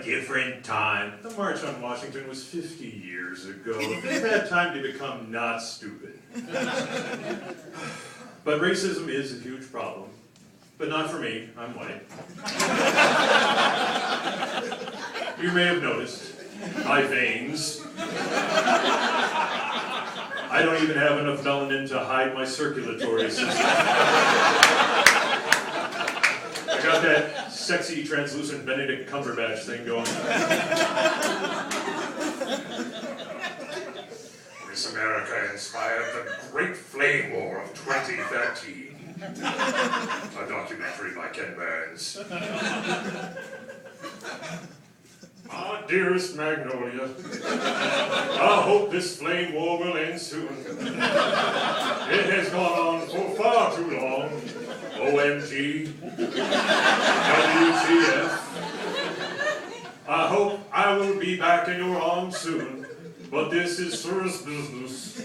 different time. The March on Washington was 50 years ago. They've had time to become not stupid. But racism is a huge problem. But not for me, I'm white. You may have noticed my veins. I don't even have enough melanin to hide my circulatory system. I got that sexy, translucent Benedict Cumberbatch thing going. Miss America inspired the Great Flame War of 2013. A documentary by Ken Burns. Ah, dearest Magnolia, I hope this flame war will end soon. It has gone on for far too long. OMG. WTF. I hope I will be back in your arms soon, but this is serious business.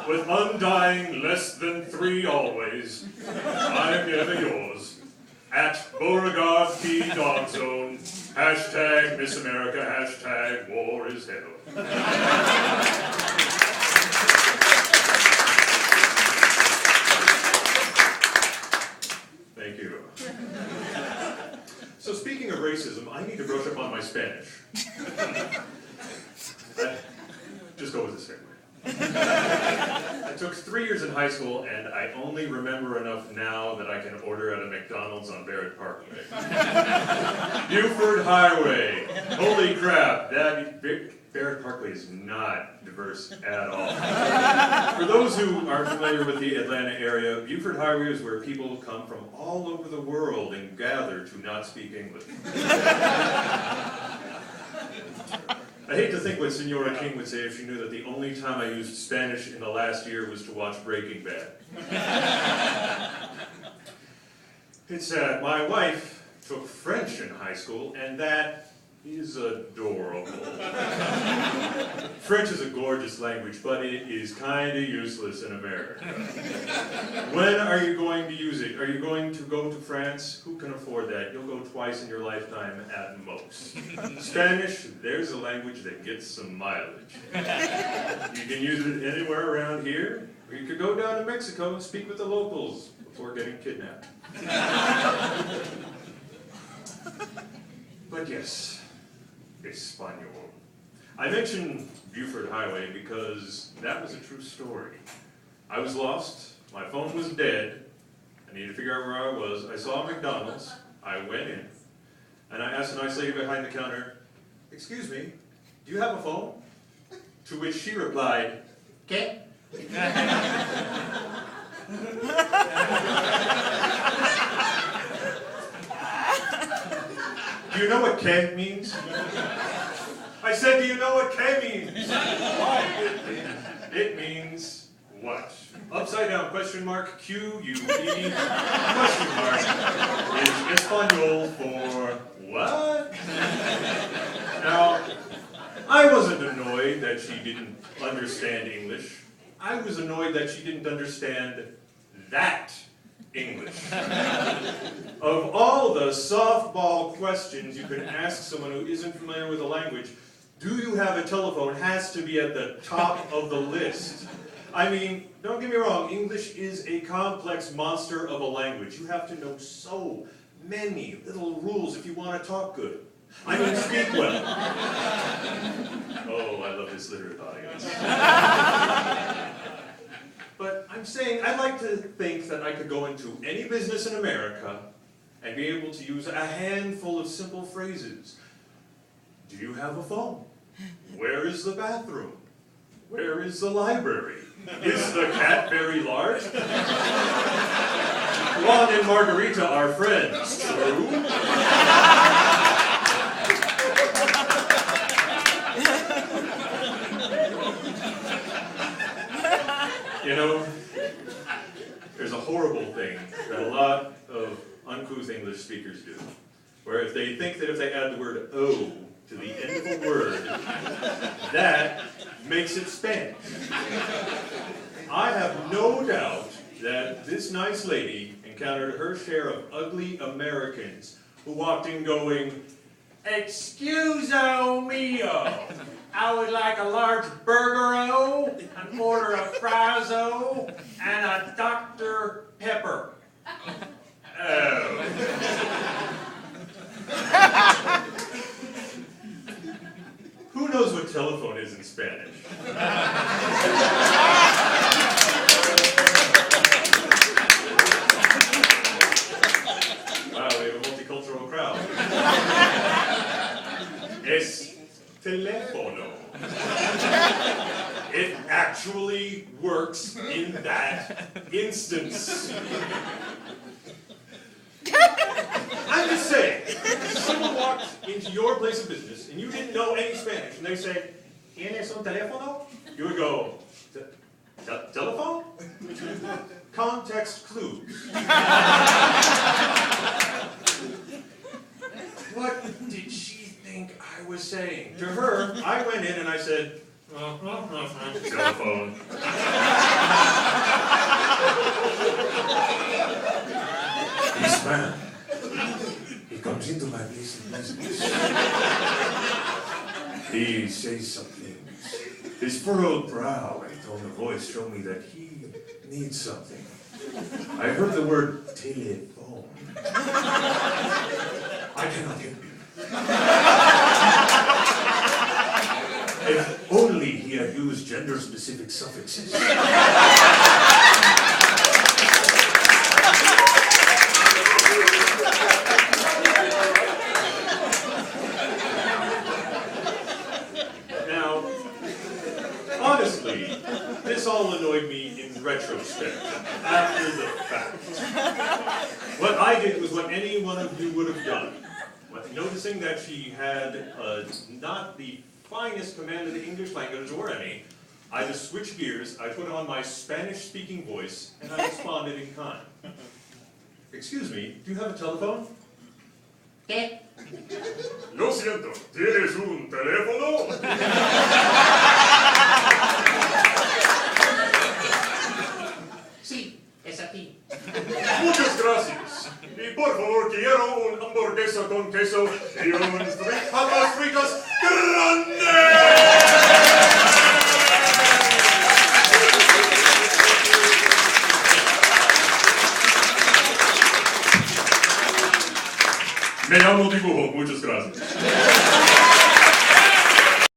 With undying less than 3 always, I am ever yours. At Beauregard P. Dog Zone, hashtag Miss America, hashtag war is hell. Thank you. So speaking of racism, I need to brush up on my Spanish. Just go with the segue. I took 3 years in high school, and I only remember enough now that I can order at a McDonald's on Barrett Parkway. Buford Highway. Holy crap, Barrett Parkway is not diverse at all. For those who aren't familiar with the Atlanta area, Buford Highway is where people come from all over the world and gather to not speak English. I hate to think what Senora King would say if she knew that the only time I used Spanish in the last year was to watch Breaking Bad. It's sad. My wife took French in high school, and that is adorable. French is a gorgeous language, but it is kind of useless in America. When are you going to use it? Are you going to go to France? Who can afford that? You'll go twice in your lifetime at most. Spanish, there's a language that gets some mileage. You can use it anywhere around here, or you could go down to Mexico and speak with the locals before getting kidnapped. But yes, Espanol. I mentioned Buford Highway because that was a true story. I was lost, my phone was dead, I needed to figure out where I was. I saw a McDonald's, I went in, and I asked a nice lady behind the counter, "Excuse me, do you have a phone?" To which she replied, "¿Qué?" Do you know what "que" means? I said, do you know what "que" means? It means what? Upside down question mark, Q-U-E, question mark, is Espanol for what? Now, I wasn't annoyed that she didn't understand English. I was annoyed that she didn't understand that English. Of all the softball questions you can ask someone who isn't familiar with a language, do you have a telephone has to be at the top of the list. I mean, don't get me wrong, English is a complex monster of a language. You have to know so many little rules if you want to talk good. I mean, speak well. Oh, I love this literate audience. But I'm saying, I'd like to think that I could go into any business in America and be able to use a handful of simple phrases. Do you have a phone? Where is the bathroom? Where is the library? Is the cat very large? Juan and Margarita are friends, true? You know, there's a horrible thing that a lot of uncouth English speakers do, where if they think that if they add the word "o" to the end of a word, that makes it Spanish. I have no doubt that this nice lady encountered her share of ugly Americans who walked in going, "Excuse-o mio, I would like a large burger-o, an order of fries-o, and a Dr. Pepper." "Oh." Who knows what telephone is in Spanish? Wow, we have a multicultural crowd. Es teléfono. It actually works in that instance. I'm just saying, if someone walked into your place of business and you didn't know any Spanish and they say, "¿Tienes un teléfono?" You would go, "Telephone?" Context clues. What did she think I was saying? To her, I went in and I said, "Telephone." This man, he comes into my place of business. He says some things. His furrowed brow and tone of voice show me that he needs something. I heard the word telephone. I cannot help you. If only he had used gender-specific suffixes. Now, honestly, this all annoyed me in retrospect, after the fact. What I did was what any one of you would have done. Noticing that she had not the finest command of the English language or any, I just switched gears, I put on my Spanish-speaking voice, and I responded in kind. "Excuse me, do you have a telephone?" ¿Qué? "Lo siento, ¿tienes un teléfono?" Sí, es aquí. "Muchas gracias. Y por favor, quiero un hamburguesa con queso y un